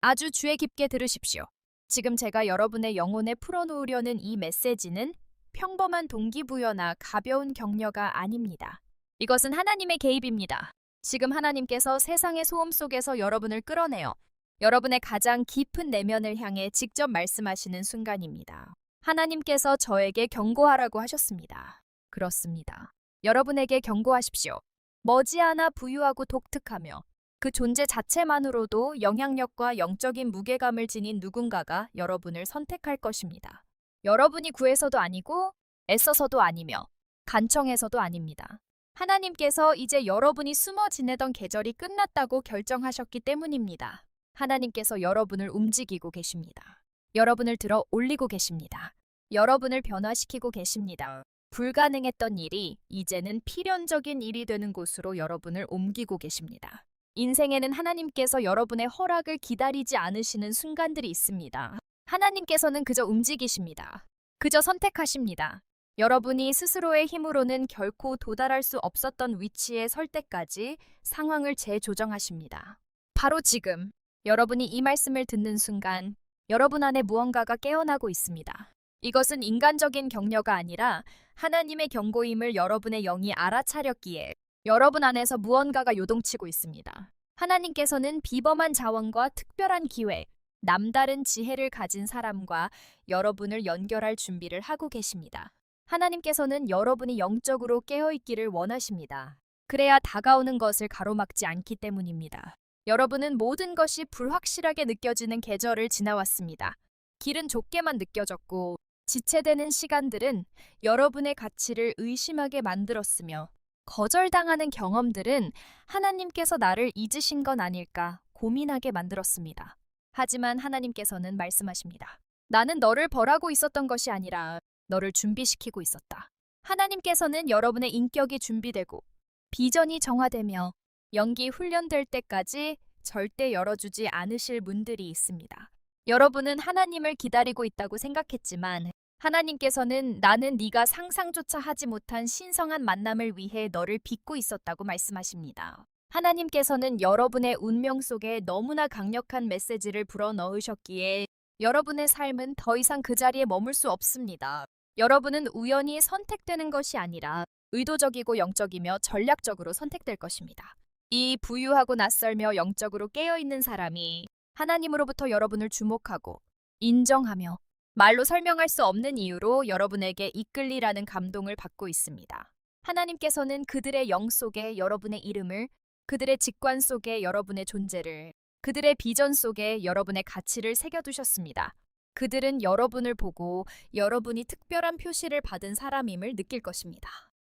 아주 주의 깊게 들으십시오. 지금 제가 여러분의 영혼에 풀어놓으려는 이 메시지는 평범한 동기부여나 가벼운 격려가 아닙니다. 이것은 하나님의 개입입니다. 지금 하나님께서 세상의 소음 속에서 여러분을 끌어내어 여러분의 가장 깊은 내면을 향해 직접 말씀하시는 순간입니다. 하나님께서 저에게 경고하라고 하셨습니다. 그렇습니다. 여러분에게 경고하십시오. 머지않아 부유하고 독특하며 그 존재 자체만으로도 영향력과 영적인 무게감을 지닌 누군가가 여러분을 선택할 것입니다. 여러분이 구해서도 아니고 애써서도 아니며 간청해서도 아닙니다. 하나님께서 이제 여러분이 숨어 지내던 계절이 끝났다고 결정하셨기 때문입니다. 하나님께서 여러분을 움직이고 계십니다. 여러분을 들어 올리고 계십니다. 여러분을 변화시키고 계십니다. 불가능했던 일이 이제는 필연적인 일이 되는 곳으로 여러분을 옮기고 계십니다. 인생에는 하나님께서 여러분의 허락을 기다리지 않으시는 순간들이 있습니다. 하나님께서는 그저 움직이십니다. 그저 선택하십니다. 여러분이 스스로의 힘으로는 결코 도달할 수 없었던 위치에 설 때까지 상황을 재조정하십니다. 바로 지금 여러분이 이 말씀을 듣는 순간 여러분 안에 무언가가 깨어나고 있습니다. 이것은 인간적인 격려가 아니라 하나님의 경고임을 여러분의 영이 알아차렸기에 여러분 안에서 무언가가 요동치고 있습니다. 하나님께서는 비범한 자원과 특별한 기회, 남다른 지혜를 가진 사람과 여러분을 연결할 준비를 하고 계십니다. 하나님께서는 여러분이 영적으로 깨어있기를 원하십니다. 그래야 다가오는 것을 가로막지 않기 때문입니다. 여러분은 모든 것이 불확실하게 느껴지는 계절을 지나왔습니다. 길은 좁게만 느껴졌고 지체되는 시간들은 여러분의 가치를 의심하게 만들었으며 거절당하는 경험들은 하나님께서 나를 잊으신 건 아닐까 고민하게 만들었습니다. 하지만 하나님께서는 말씀하십니다. 나는 너를 벌하고 있었던 것이 아니라 너를 준비시키고 있었다. 하나님께서는 여러분의 인격이 준비되고 비전이 정화되며 연기 훈련될 때까지 절대 열어주지 않으실 문들이 있습니다. 여러분은 하나님을 기다리고 있다고 생각했지만 하나님께서는 나는 네가 상상조차 하지 못한 신성한 만남을 위해 너를 빚고 있었다고 말씀하십니다. 하나님께서는 여러분의 운명 속에 너무나 강력한 메시지를 불어넣으셨기에 여러분의 삶은 더 이상 그 자리에 머물 수 없습니다. 여러분은 우연히 선택되는 것이 아니라 의도적이고 영적이며 전략적으로 선택될 것입니다. 이 부유하고 낯설며 영적으로 깨어있는 사람이 하나님으로부터 여러분을 주목하고 인정하며 말로 설명할 수 없는 이유로 여러분에게 이끌리라는 감동을 받고 있습니다. 하나님께서는 그들의 영 속에 여러분의 이름을, 그들의 직관 속에 여러분의 존재를, 그들의 비전 속에 여러분의 가치를 새겨두셨습니다. 그들은 여러분을 보고 여러분이 특별한 표시를 받은 사람임을 느낄 것입니다.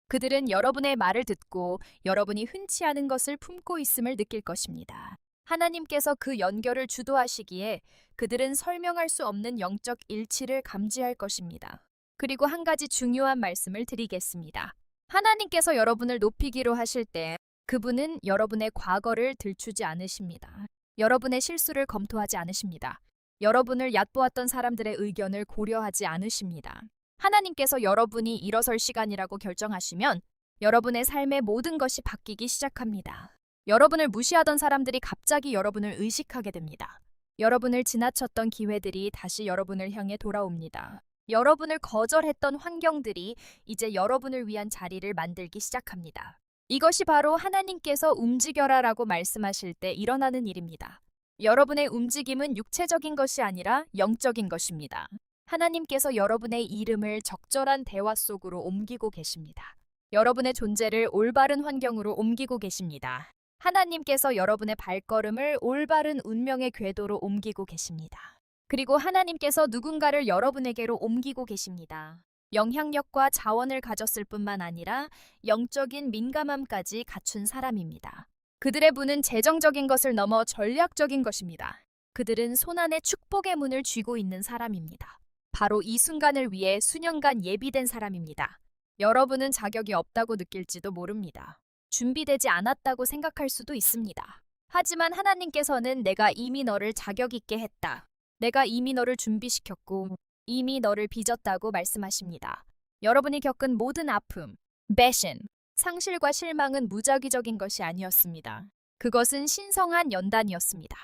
그들은 여러분의 말을 듣고 여러분이 흔치 않은 것을 품고 있음을 느낄 것입니다. 하나님께서 그 연결을 주도하시기에 그들은 설명할 수 없는 영적 일치를 감지할 것입니다. 그리고 한 가지 중요한 말씀을 드리겠습니다. 하나님께서 여러분을 높이기로 하실 때 그분은 여러분의 과거를 들추지 않으십니다. 여러분의 실수를 검토하지 않으십니다. 여러분을 얕보았던 사람들의 의견을 고려하지 않으십니다. 하나님께서 여러분이 일어설 시간이라고 결정하시면 여러분의 삶의 모든 것이 바뀌기 시작합니다. 여러분을 무시하던 사람들이 갑자기 여러분을 의식하게 됩니다. 여러분을 지나쳤던 기회들이 다시 여러분을 향해 돌아옵니다. 여러분을 거절했던 환경들이 이제 여러분을 위한 자리를 만들기 시작합니다. 이것이 바로 하나님께서 움직여라라고 말씀하실 때 일어나는 일입니다. 여러분의 움직임은 육체적인 것이 아니라 영적인 것입니다. 하나님께서 여러분의 이름을 적절한 대화 속으로 옮기고 계십니다. 여러분의 존재를 올바른 환경으로 옮기고 계십니다. 하나님께서 여러분의 발걸음을 올바른 운명의 궤도로 옮기고 계십니다. 그리고 하나님께서 누군가를 여러분에게로 옮기고 계십니다. 영향력과 자원을 가졌을 뿐만 아니라 영적인 민감함까지 갖춘 사람입니다. 그들의 문은 재정적인 것을 넘어 전략적인 것입니다. 그들은 손안에 축복의 문을 쥐고 있는 사람입니다. 바로 이 순간을 위해 수년간 예비된 사람입니다. 여러분은 자격이 없다고 느낄지도 모릅니다. 준비되지 않았다고 생각할 수도 있습니다. 하지만 하나님께서는 내가 이미 너를 자격 있게 했다. 내가 이미 너를 준비시켰고 이미 너를 빚었다고 말씀하십니다. 여러분이 겪은 모든 아픔, 배신, 상실과 실망은 무작위적인 것이 아니었습니다. 그것은 신성한 연단이었습니다.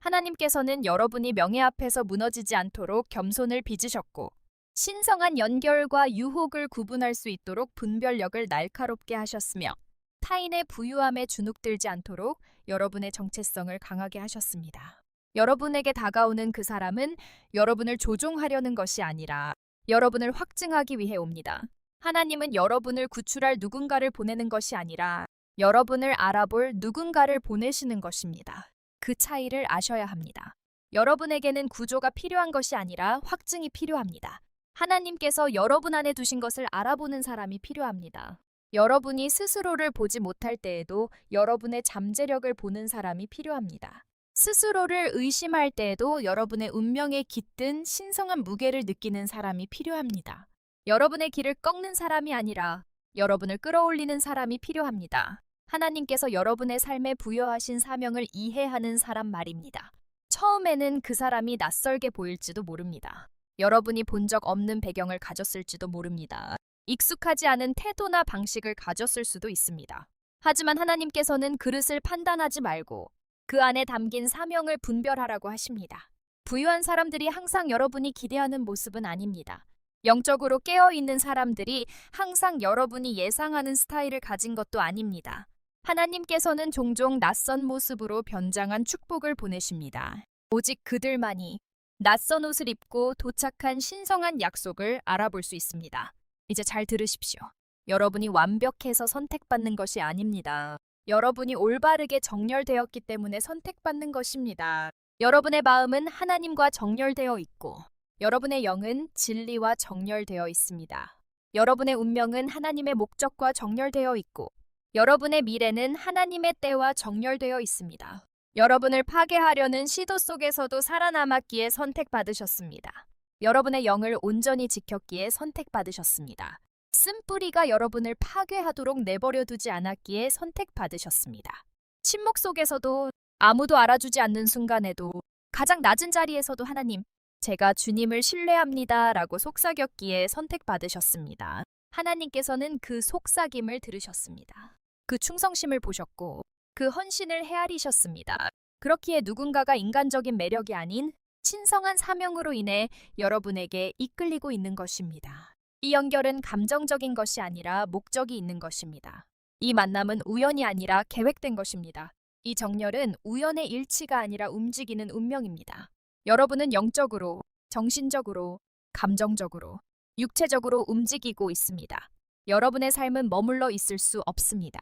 하나님께서는 여러분이 명예 앞에서 무너지지 않도록 겸손을 빚으셨고 신성한 연결과 유혹을 구분할 수 있도록 분별력을 날카롭게 하셨으며 타인의 부유함에 주눅들지 않도록 여러분의 정체성을 강하게 하셨습니다. 여러분에게 다가오는 그 사람은 여러분을 조종하려는 것이 아니라 여러분을 확증하기 위해 옵니다. 하나님은 여러분을 구출할 누군가를 보내는 것이 아니라 여러분을 알아볼 누군가를 보내시는 것입니다. 그 차이를 아셔야 합니다. 여러분에게는 구조가 필요한 것이 아니라 확증이 필요합니다. 하나님께서 여러분 안에 두신 것을 알아보는 사람이 필요합니다. 여러분이 스스로를 보지 못할 때에도 여러분의 잠재력을 보는 사람이 필요합니다. 스스로를 의심할 때에도 여러분의 운명에 깃든 신성한 무게를 느끼는 사람이 필요합니다. 여러분의 길을 꺾는 사람이 아니라 여러분을 끌어올리는 사람이 필요합니다. 하나님께서 여러분의 삶에 부여하신 사명을 이해하는 사람 말입니다. 처음에는 그 사람이 낯설게 보일지도 모릅니다. 여러분이 본 적 없는 배경을 가졌을지도 모릅니다. 익숙하지 않은 태도나 방식을 가졌을 수도 있습니다. 하지만 하나님께서는 그릇을 판단하지 말고 그 안에 담긴 사명을 분별하라고 하십니다. 부유한 사람들이 항상 여러분이 기대하는 모습은 아닙니다. 영적으로 깨어있는 사람들이 항상 여러분이 예상하는 스타일을 가진 것도 아닙니다. 하나님께서는 종종 낯선 모습으로 변장한 축복을 보내십니다. 오직 그들만이 낯선 옷을 입고 도착한 신성한 약속을 알아볼 수 있습니다. 이제 잘 들으십시오. 여러분이 완벽해서 선택받는 것이 아닙니다. 여러분이 올바르게 정렬되었기 때문에 선택받는 것입니다. 여러분의 마음은 하나님과 정렬되어 있고 여러분의 영은 진리와 정렬되어 있습니다. 여러분의 운명은 하나님의 목적과 정렬되어 있고 여러분의 미래는 하나님의 때와 정렬되어 있습니다. 여러분을 파괴하려는 시도 속에서도 살아남았기에 선택받으셨습니다. 여러분의 영을 온전히 지켰기에 선택받으셨습니다. 쓴뿌리가 여러분을 파괴하도록 내버려 두지 않았기에 선택받으셨습니다. 침묵 속에서도 아무도 알아주지 않는 순간에도 가장 낮은 자리에서도 하나님, 제가 주님을 신뢰합니다 라고 속삭였기에 선택받으셨습니다. 하나님께서는 그 속삭임을 들으셨습니다. 그 충성심을 보셨고 그 헌신을 헤아리셨습니다. 그렇기에 누군가가 인간적인 매력이 아닌 신성한 사명으로 인해 여러분에게 이끌리고 있는 것입니다. 이 연결은 감정적인 것이 아니라 목적이 있는 것입니다. 이 만남은 우연이 아니라 계획된 것입니다. 이 정렬은 우연의 일치가 아니라 움직이는 운명입니다. 여러분은 영적으로, 정신적으로, 감정적으로, 육체적으로 움직이고 있습니다. 여러분의 삶은 머물러 있을 수 없습니다.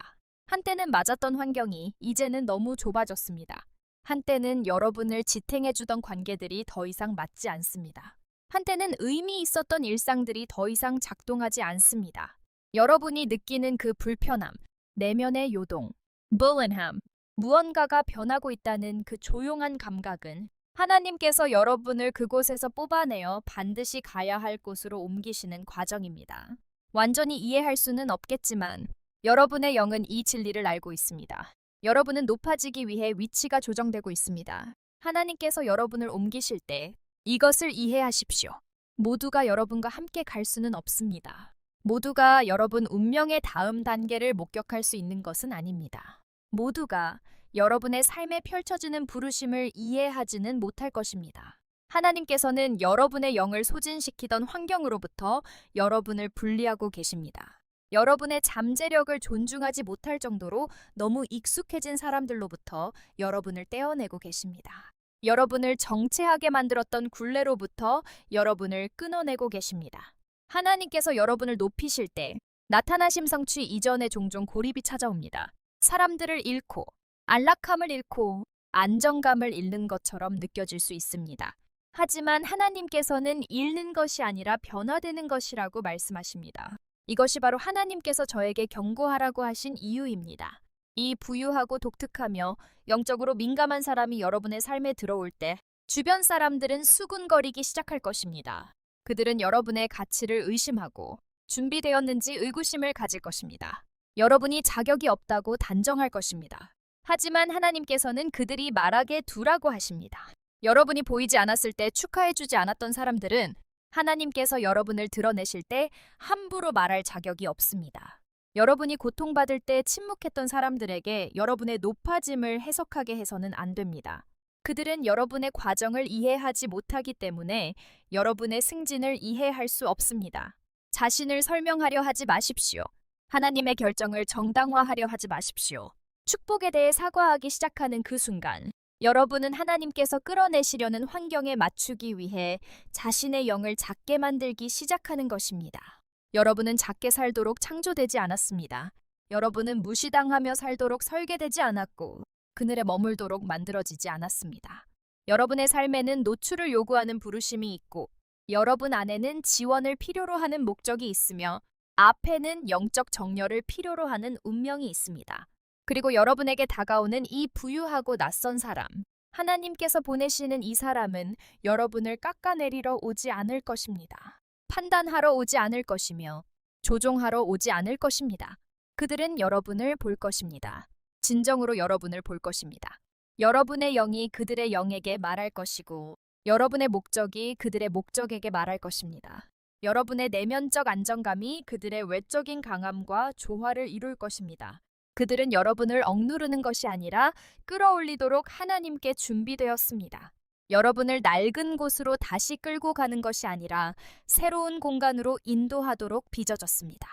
한때는 맞았던 환경이 이제는 너무 좁아졌습니다. 한때는 여러분을 지탱해주던 관계들이 더 이상 맞지 않습니다. 한때는 의미 있었던 일상들이 더 이상 작동하지 않습니다. 여러분이 느끼는 그 불편함, 내면의 요동, 불안함, 무언가가 변하고 있다는 그 조용한 감각은 하나님께서 여러분을 그곳에서 뽑아내어 반드시 가야 할 곳으로 옮기시는 과정입니다. 완전히 이해할 수는 없겠지만 여러분의 영은 이 진리를 알고 있습니다. 여러분은 높아지기 위해 위치가 조정되고 있습니다. 하나님께서 여러분을 옮기실 때 이것을 이해하십시오. 모두가 여러분과 함께 갈 수는 없습니다. 모두가 여러분 운명의 다음 단계를 목격할 수 있는 것은 아닙니다. 모두가 여러분의 삶에 펼쳐지는 부르심을 이해하지는 못할 것입니다. 하나님께서는 여러분의 영을 소진시키던 환경으로부터 여러분을 분리하고 계십니다. 여러분의 잠재력을 존중하지 못할 정도로 너무 익숙해진 사람들로부터 여러분을 떼어내고 계십니다. 여러분을 정체하게 만들었던 굴레로부터 여러분을 끊어내고 계십니다. 하나님께서 여러분을 높이실 때 나타나심 성취 이전에 종종 고립이 찾아옵니다. 사람들을 잃고 안락함을 잃고 안정감을 잃는 것처럼 느껴질 수 있습니다. 하지만 하나님께서는 잃는 것이 아니라 변화되는 것이라고 말씀하십니다. 이것이 바로 하나님께서 저에게 경고하라고 하신 이유입니다. 이 부유하고 독특하며 영적으로 민감한 사람이 여러분의 삶에 들어올 때 주변 사람들은 수군거리기 시작할 것입니다. 그들은 여러분의 가치를 의심하고 준비되었는지 의구심을 가질 것입니다. 여러분이 자격이 없다고 단정할 것입니다. 하지만 하나님께서는 그들이 말하게 두라고 하십니다. 여러분이 보이지 않았을 때 축하해주지 않았던 사람들은 하나님께서 여러분을 드러내실 때 함부로 말할 자격이 없습니다. 여러분이 고통받을 때 침묵했던 사람들에게 여러분의 높아짐을 해석하게 해서는 안 됩니다. 그들은 여러분의 과정을 이해하지 못하기 때문에 여러분의 승진을 이해할 수 없습니다. 자신을 설명하려 하지 마십시오. 하나님의 결정을 정당화하려 하지 마십시오. 축복에 대해 사과하기 시작하는 그 순간, 여러분은 하나님께서 끌어내시려는 환경에 맞추기 위해 자신의 영을 작게 만들기 시작하는 것입니다. 여러분은 작게 살도록 창조되지 않았습니다. 여러분은 무시당하며 살도록 설계되지 않았고, 그늘에 머물도록 만들어지지 않았습니다. 여러분의 삶에는 노출을 요구하는 부르심이 있고, 여러분 안에는 지원을 필요로 하는 목적이 있으며, 앞에는 영적 정렬을 필요로 하는 운명이 있습니다. 그리고 여러분에게 다가오는 이 부유하고 낯선 사람, 하나님께서 보내시는 이 사람은 여러분을 깎아내리러 오지 않을 것입니다. 판단하러 오지 않을 것이며, 조종하러 오지 않을 것입니다. 그들은 여러분을 볼 것입니다. 진정으로 여러분을 볼 것입니다. 여러분의 영이 그들의 영에게 말할 것이고, 여러분의 목적이 그들의 목적에게 말할 것입니다. 여러분의 내면적 안정감이 그들의 외적인 강함과 조화를 이룰 것입니다. 그들은 여러분을 억누르는 것이 아니라 끌어올리도록 하나님께 준비되었습니다. 여러분을 낡은 곳으로 다시 끌고 가는 것이 아니라 새로운 공간으로 인도하도록 빚어졌습니다.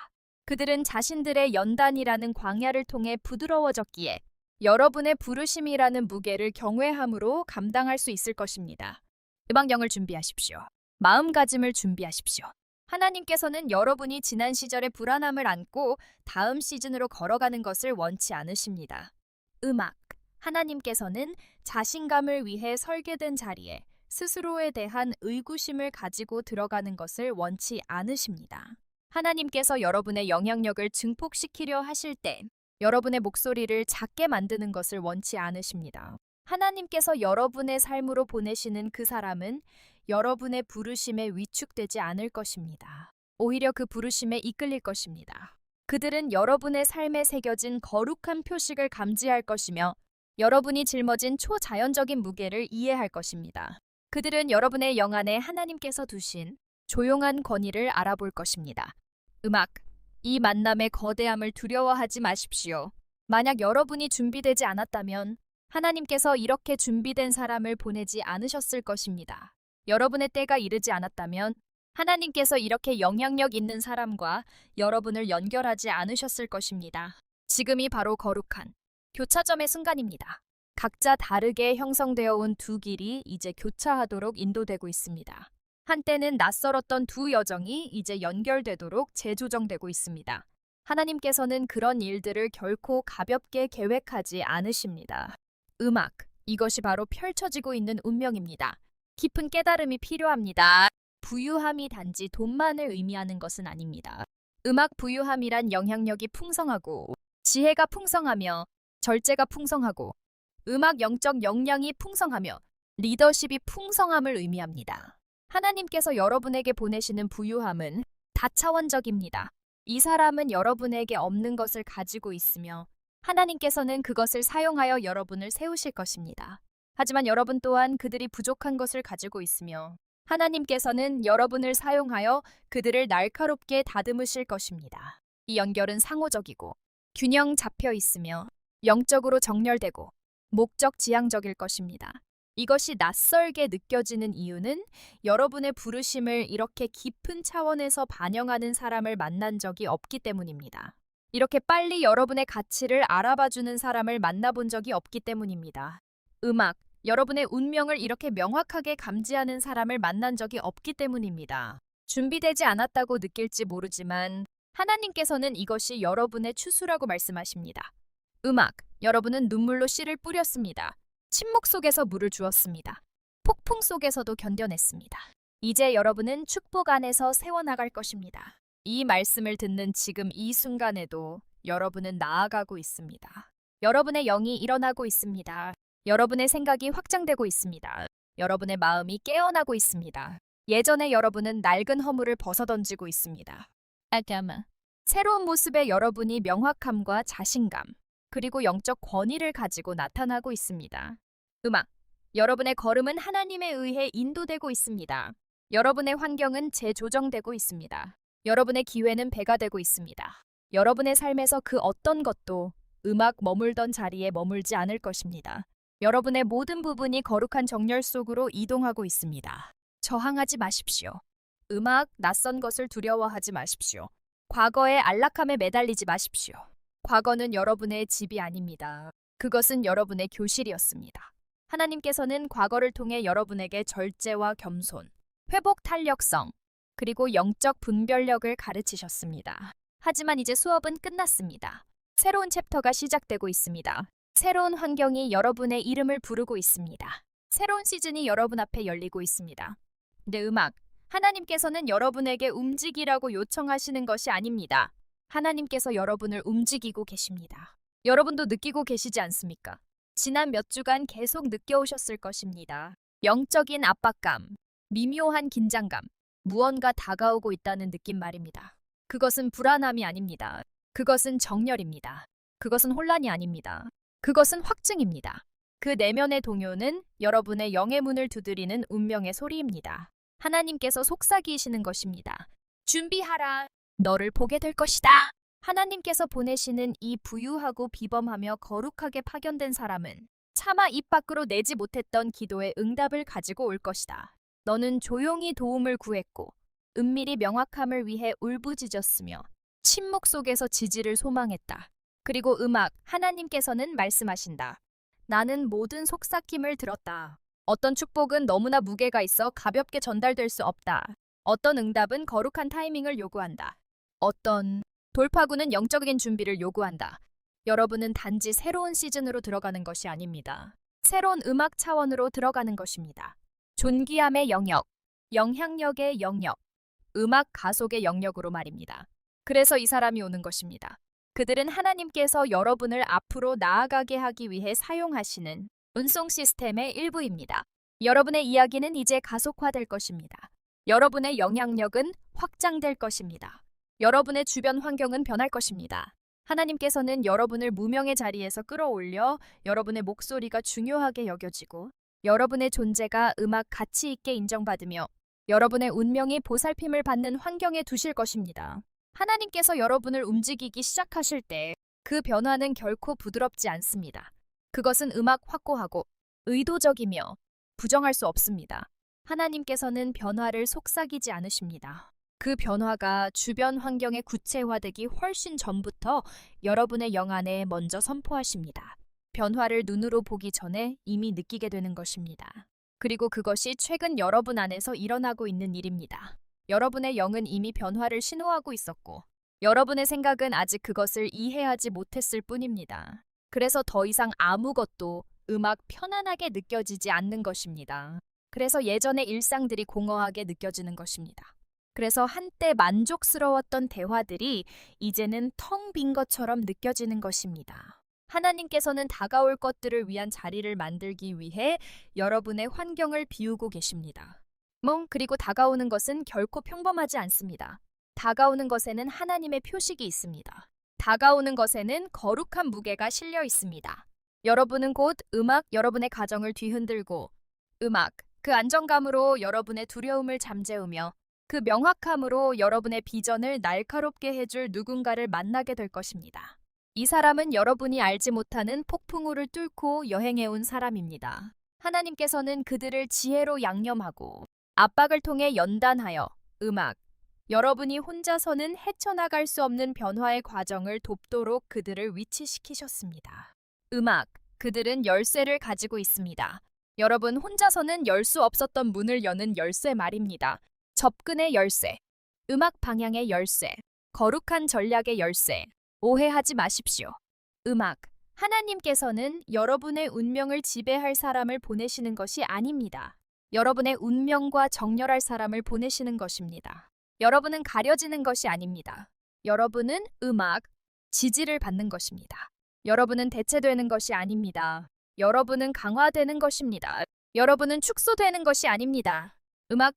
그들은 자신들의 연단이라는 광야를 통해 부드러워졌기에 여러분의 부르심이라는 무게를 경외함으로 감당할 수 있을 것입니다. 음악영을 준비하십시오. 마음가짐을 준비하십시오. 하나님께서는 여러분이 지난 시절의 불안함을 안고 다음 시즌으로 걸어가는 것을 원치 않으십니다. 음악. 하나님께서는 자신감을 위해 설계된 자리에 스스로에 대한 의구심을 가지고 들어가는 것을 원치 않으십니다. 하나님께서 여러분의 영향력을 증폭시키려 하실 때 여러분의 목소리를 작게 만드는 것을 원치 않으십니다. 하나님께서 여러분의 삶으로 보내시는 그 사람은 여러분의 부르심에 위축되지 않을 것입니다. 오히려 그 부르심에 이끌릴 것입니다. 그들은 여러분의 삶에 새겨진 거룩한 표식을 감지할 것이며 여러분이 짊어진 초자연적인 무게를 이해할 것입니다. 그들은 여러분의 영 안에 하나님께서 두신 조용한 권위를 알아볼 것입니다. 음악. 이 만남의 거대함을 두려워하지 마십시오. 만약 여러분이 준비되지 않았다면 하나님께서 이렇게 준비된 사람을 보내지 않으셨을 것입니다. 여러분의 때가 이르지 않았다면 하나님께서 이렇게 영향력 있는 사람과 여러분을 연결하지 않으셨을 것입니다. 지금이 바로 거룩한 교차점의 순간입니다. 각자 다르게 형성되어 온 두 길이 이제 교차하도록 인도되고 있습니다. 한때는 낯설었던 두 여정이 이제 연결되도록 재조정되고 있습니다. 하나님께서는 그런 일들을 결코 가볍게 계획하지 않으십니다. 음악, 이것이 바로 펼쳐지고 있는 운명입니다. 깊은 깨달음이 필요합니다. 부유함이 단지 돈만을 의미하는 것은 아닙니다. 음악 부유함이란 영향력이 풍성하고 지혜가 풍성하며 절제가 풍성하고 음악 영적 역량이 풍성하며 리더십이 풍성함을 의미합니다. 하나님께서 여러분에게 보내시는 부유함은 다차원적입니다. 이 사람은 여러분에게 없는 것을 가지고 있으며 하나님께서는 그것을 사용하여 여러분을 세우실 것입니다. 하지만 여러분 또한 그들이 부족한 것을 가지고 있으며 하나님께서는 여러분을 사용하여 그들을 날카롭게 다듬으실 것입니다. 이 연결은 상호적이고 균형 잡혀 있으며 영적으로 정렬되고 목적 지향적일 것입니다. 이것이 낯설게 느껴지는 이유는 여러분의 부르심을 이렇게 깊은 차원에서 반영하는 사람을 만난 적이 없기 때문입니다. 이렇게 빨리 여러분의 가치를 알아봐주는 사람을 만나본 적이 없기 때문입니다. 음악, 여러분의 운명을 이렇게 명확하게 감지하는 사람을 만난 적이 없기 때문입니다. 준비되지 않았다고 느낄지 모르지만 하나님께서는 이것이 여러분의 추수라고 말씀하십니다. 음악, 여러분은 눈물로 씨를 뿌렸습니다. 침묵 속에서 물을 주었습니다. 폭풍 속에서도 견뎌냈습니다. 이제 여러분은 축복 안에서 세워나갈 것입니다. 이 말씀을 듣는 지금 이 순간에도 여러분은 나아가고 있습니다. 여러분의 영이 일어나고 있습니다. 여러분의 생각이 확장되고 있습니다. 여러분의 마음이 깨어나고 있습니다. 예전에 여러분은 낡은 허물을 벗어던지고 있습니다. 아담아. 새로운 모습의 여러분이 명확함과 자신감, 그리고 영적 권위를 가지고 나타나고 있습니다. 음악. 여러분의 걸음은 하나님에 의해 인도되고 있습니다. 여러분의 환경은 재조정되고 있습니다. 여러분의 기회는 배가 되고 있습니다. 여러분의 삶에서 그 어떤 것도 음악 머물던 자리에 머물지 않을 것입니다. 여러분의 모든 부분이 거룩한 정열 속으로 이동하고 있습니다. 저항하지 마십시오. 음악, 낯선 것을 두려워하지 마십시오. 과거의 안락함에 매달리지 마십시오. 과거는 여러분의 집이 아닙니다. 그것은 여러분의 교실이었습니다. 하나님께서는 과거를 통해 여러분에게 절제와 겸손, 회복 탄력성, 그리고 영적 분별력을 가르치셨습니다. 하지만 이제 수업은 끝났습니다. 새로운 챕터가 시작되고 있습니다. 새로운 환경이 여러분의 이름을 부르고 있습니다. 새로운 시즌이 여러분 앞에 열리고 있습니다. 근데 하나님께서는 여러분에게 움직이라고 요청하시는 것이 아닙니다. 하나님께서 여러분을 움직이고 계십니다. 여러분도 느끼고 계시지 않습니까? 지난 몇 주간 계속 느껴오셨을 것입니다. 영적인 압박감, 미묘한 긴장감, 무언가 다가오고 있다는 느낌 말입니다. 그것은 불안함이 아닙니다. 그것은 정열입니다. 그것은 혼란이 아닙니다. 그것은 확증입니다. 그 내면의 동요는 여러분의 영의 문을 두드리는 운명의 소리입니다. 하나님께서 속삭이시는 것입니다. 준비하라. 너를 보게 될 것이다. 하나님께서 보내시는 이 부유하고 비범하며 거룩하게 파견된 사람은 차마 입 밖으로 내지 못했던 기도의 응답을 가지고 올 것이다. 너는 조용히 도움을 구했고 은밀히 명확함을 위해 울부짖었으며 침묵 속에서 지지를 소망했다. 그리고 하나님께서는 말씀하신다. 나는 모든 속삭임을 들었다. 어떤 축복은 너무나 무게가 있어 가볍게 전달될 수 없다. 어떤 응답은 거룩한 타이밍을 요구한다. 어떤 돌파구는 영적인 준비를 요구한다. 여러분은 단지 새로운 시즌으로 들어가는 것이 아닙니다. 새로운 음악 차원으로 들어가는 것입니다. 존귀함의 영역, 영향력의 영역, 음악 가속의 영역으로 말입니다. 그래서 이 사람이 오는 것입니다. 그들은 하나님께서 여러분을 앞으로 나아가게 하기 위해 사용하시는 운송 시스템의 일부입니다. 여러분의 이야기는 이제 가속화될 것입니다. 여러분의 영향력은 확장될 것입니다. 여러분의 주변 환경은 변할 것입니다. 하나님께서는 여러분을 무명의 자리에서 끌어올려 여러분의 목소리가 중요하게 여겨지고 여러분의 존재가 가치 있게 인정받으며 여러분의 운명이 보살핌을 받는 환경에 두실 것입니다. 하나님께서 여러분을 움직이기 시작하실 때 그 변화는 결코 부드럽지 않습니다. 그것은 확고하고 의도적이며 부정할 수 없습니다. 하나님께서는 변화를 속삭이지 않으십니다. 그 변화가 주변 환경에 구체화되기 훨씬 전부터 여러분의 영 안에 먼저 선포하십니다. 변화를 눈으로 보기 전에 이미 느끼게 되는 것입니다. 그리고 그것이 최근 여러분 안에서 일어나고 있는 일입니다. 여러분의 영은 이미 변화를 신호하고 있었고 여러분의 생각은 아직 그것을 이해하지 못했을 뿐입니다. 그래서 더 이상 아무것도 편안하게 느껴지지 않는 것입니다. 그래서 예전의 일상들이 공허하게 느껴지는 것입니다. 그래서 한때 만족스러웠던 대화들이 이제는 텅 빈 것처럼 느껴지는 것입니다. 하나님께서는 다가올 것들을 위한 자리를 만들기 위해 여러분의 환경을 비우고 계십니다. 그리고 다가오는 것은 결코 평범하지 않습니다. 다가오는 것에는 하나님의 표식이 있습니다. 다가오는 것에는 거룩한 무게가 실려 있습니다. 여러분은 곧 여러분의 가정을 뒤흔들고 그 안정감으로 여러분의 두려움을 잠재우며 그 명확함으로 여러분의 비전을 날카롭게 해줄 누군가를 만나게 될 것입니다. 이 사람은 여러분이 알지 못하는 폭풍우를 뚫고 여행해온 사람입니다. 하나님께서는 그들을 지혜로 양념하고 압박을 통해 연단하여 여러분이 혼자서는 헤쳐나갈 수 없는 변화의 과정을 돕도록 그들을 위치시키셨습니다. 그들은 열쇠를 가지고 있습니다. 여러분 혼자서는 열 수 없었던 문을 여는 열쇠 말입니다. 접근의 열쇠, 방향의 열쇠, 거룩한 전략의 열쇠. 오해하지 마십시오. 하나님께서는 여러분의 운명을 지배할 사람을 보내시는 것이 아닙니다. 여러분의 운명과 정렬할 사람을 보내시는 것입니다. 여러분은 가려지는 것이 아닙니다. 여러분은 지지를 받는 것입니다. 여러분은 대체되는 것이 아닙니다. 여러분은 강화되는 것입니다. 여러분은 축소되는 것이 아닙니다.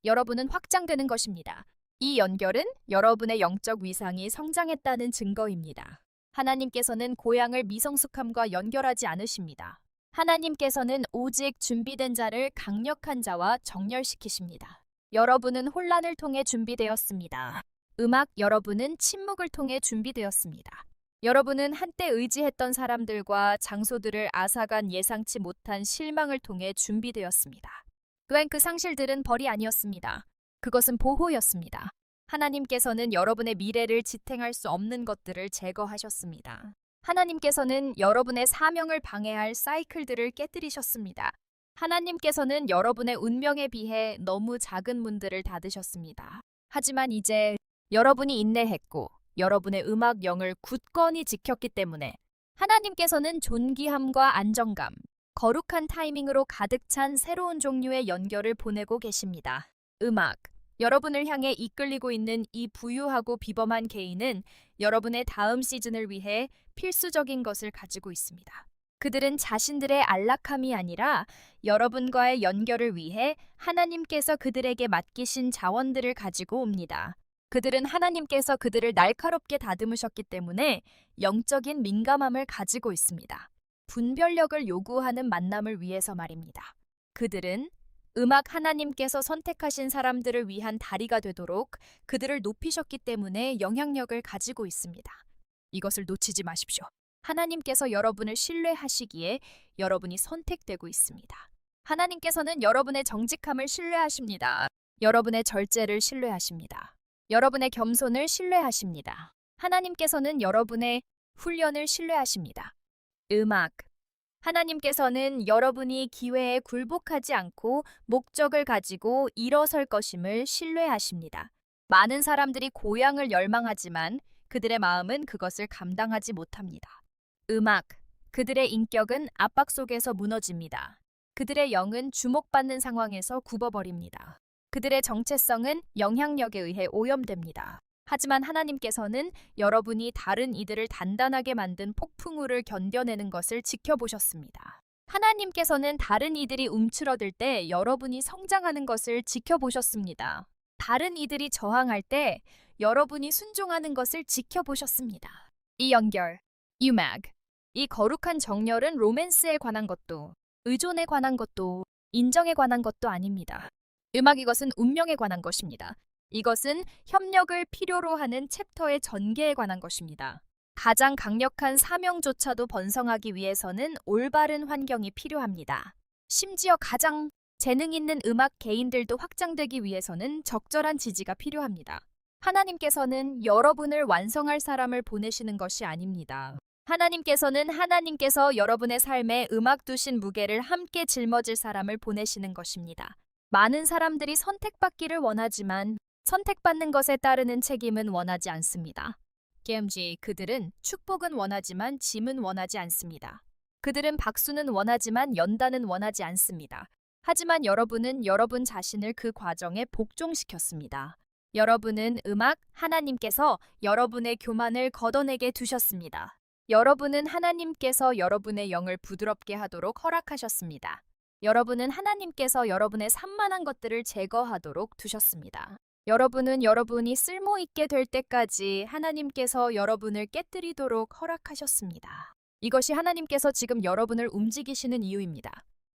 여러분은 확장되는 것입니다. 이 연결은 여러분의 영적 위상이 성장했다는 증거입니다. 하나님께서는 고향을 미성숙함과 연결하지 않으십니다. 하나님께서는 오직 준비된 자를 강력한 자와 정렬시키십니다. 여러분은 혼란을 통해 준비되었습니다. 여러분은 침묵을 통해 준비되었습니다. 여러분은 한때 의지했던 사람들과 장소들을 앗아간 예상치 못한 실망을 통해 준비되었습니다. 또한 그 상실들은 벌이 아니었습니다. 그것은 보호였습니다. 하나님께서는 여러분의 미래를 지탱할 수 없는 것들을 제거하셨습니다. 하나님께서는 여러분의 사명을 방해할 사이클들을 깨뜨리셨습니다. 하나님께서는 여러분의 운명에 비해 너무 작은 문들을 닫으셨습니다. 하지만 이제 여러분이 인내했고 여러분의 음악 영을 굳건히 지켰기 때문에 하나님께서는 존귀함과 안정감, 거룩한 타이밍으로 가득 찬 새로운 종류의 연결을 보내고 계십니다. 음악, 여러분을 향해 이끌리고 있는 이 부유하고 비범한 개인은 여러분의 다음 시즌을 위해 필수적인 것을 가지고 있습니다. 그들은 자신들의 안락함이 아니라 여러분과의 연결을 위해 하나님께서 그들에게 맡기신 자원들을 가지고 옵니다. 그들은 하나님께서 그들을 날카롭게 다듬으셨기 때문에 영적인 민감함을 가지고 있습니다. 분별력을 요구하는 만남을 위해서 말입니다. 그들은 음악 하나님께서 선택하신 사람들을 위한 다리가 되도록 그들을 높이셨기 때문에 영향력을 가지고 있습니다. 이것을 놓치지 마십시오. 하나님께서 여러분을 신뢰하시기에 여러분이 선택되고 있습니다. 하나님께서는 여러분의 정직함을 신뢰하십니다. 여러분의 절제를 신뢰하십니다. 여러분의 겸손을 신뢰하십니다. 하나님께서는 여러분의 훈련을 신뢰하십니다. 음악. 하나님께서는 여러분이 기회에 굴복하지 않고 목적을 가지고 일어설 것임을 신뢰하십니다. 많은 사람들이 고향을 열망하지만 그들의 마음은 그것을 감당하지 못합니다. 음악. 그들의 인격은 압박 속에서 무너집니다. 그들의 영은 주목받는 상황에서 굽어버립니다. 그들의 정체성은 영향력에 의해 오염됩니다. 하지만 하나님께서는 여러분이 다른 이들을 단단하게 만든 폭풍우를 견뎌내는 것을 지켜보셨습니다. 하나님께서는 다른 이들이 움츠러들 때 여러분이 성장하는 것을 지켜보셨습니다. 다른 이들이 저항할 때 여러분이 순종하는 것을 지켜보셨습니다. 이 연결, 음악. 이 거룩한 정열은 로맨스에 관한 것도, 의존에 관한 것도, 인정에 관한 것도 아닙니다. 음악 이것은 운명에 관한 것입니다. 이것은 협력을 필요로 하는 챕터의 전개에 관한 것입니다. 가장 강력한 사명조차도 번성하기 위해서는 올바른 환경이 필요합니다. 심지어 가장 재능 있는 음악 개인들도 확장되기 위해서는 적절한 지지가 필요합니다. 하나님께서는 여러분을 완성할 사람을 보내시는 것이 아닙니다. 하나님께서 여러분의 삶에 음악 두신 무게를 함께 짊어질 사람을 보내시는 것입니다. 많은 사람들이 선택받기를 원하지만 선택받는 것에 따르는 책임은 원하지 않습니다. KMG, 그들은 축복은 원하지만 짐은 원하지 않습니다. 그들은 박수는 원하지만 연단은 원하지 않습니다. 하지만 여러분은 여러분 자신을 그 과정에 복종시켰습니다. 여러분은 음악, 하나님께서 여러분의 교만을 걷어내게 두셨습니다. 여러분은 하나님께서 여러분의 영을 부드럽게 하도록 허락하셨습니다. 여러분은 하나님께서 여러분의 산만한 것들을 제거하도록 두셨습니다. 여러분은 여러분이 쓸모있게 될 때까지 하나님께서 여러분을 깨뜨리도록 허락하셨습니다. 이것이 하나님께서 지금 여러분을 움직이시는 이유입니다.